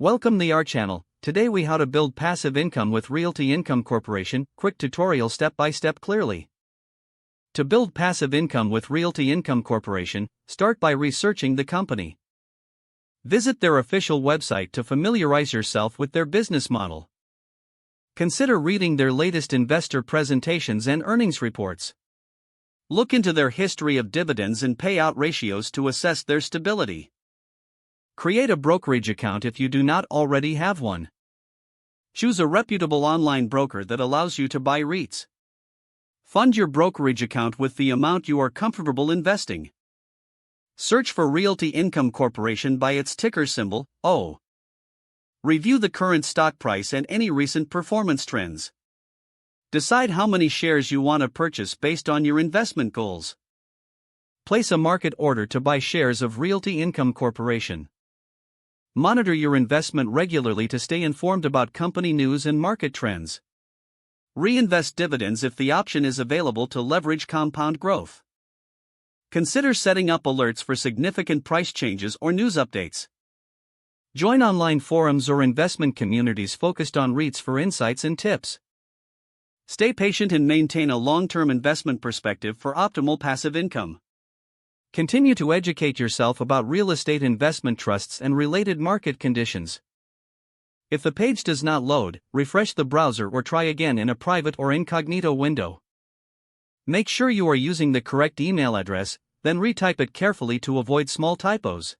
Welcome to our channel. Today we how to build passive income with Realty Income Corporation. Quick tutorial step by step clearly. To build passive income with Realty Income Corporation, start by researching the company. Visit their official website to familiarize yourself with their business model. Consider reading their latest investor presentations and earnings reports. Look into their history of dividends and payout ratios to assess their stability. Create a brokerage account if you do not already have one. Choose a reputable online broker that allows you to buy REITs. Fund your brokerage account with the amount you are comfortable investing. Search for Realty Income Corporation by its ticker symbol, O. Review the current stock price and any recent performance trends. Decide how many shares you want to purchase based on your investment goals. Place a market order to buy shares of Realty Income Corporation. Monitor your investment regularly to stay informed about company news and market trends. Reinvest dividends if the option is available to leverage compound growth. Consider setting up alerts for significant price changes or news updates. Join online forums or investment communities focused on REITs for insights and tips. Stay patient and maintain a long-term investment perspective for optimal passive income. Continue to educate yourself about real estate investment trusts and related market conditions. If the page does not load, refresh the browser or try again in a private or incognito window. Make sure you are using the correct email address, then retype it carefully to avoid small typos.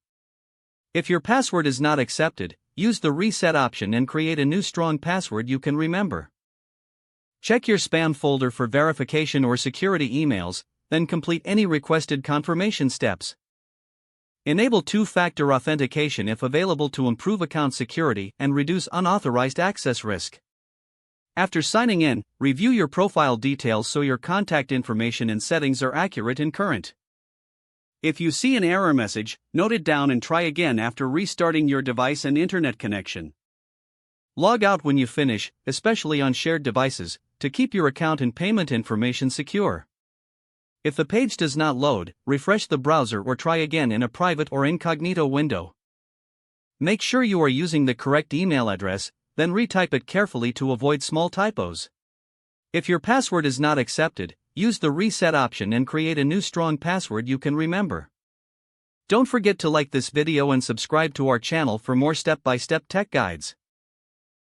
If your password is not accepted, use the reset option and create a new strong password you can remember. Check your spam folder for verification or security emails, then complete any requested confirmation steps. Enable two-factor authentication if available to improve account security and reduce unauthorized access risk. After signing in, review your profile details so your contact information and settings are accurate and current. If you see an error message, note it down and try again after restarting your device and internet connection. Log out when you finish, especially on shared devices, to keep your account and payment information secure. If the page does not load, refresh the browser or try again in a private or incognito window. Make sure you are using the correct email address, then retype it carefully to avoid small typos. If your password is not accepted, use the reset option and create a new strong password you can remember. Don't forget to like this video and subscribe to our channel for more step-by-step tech guides.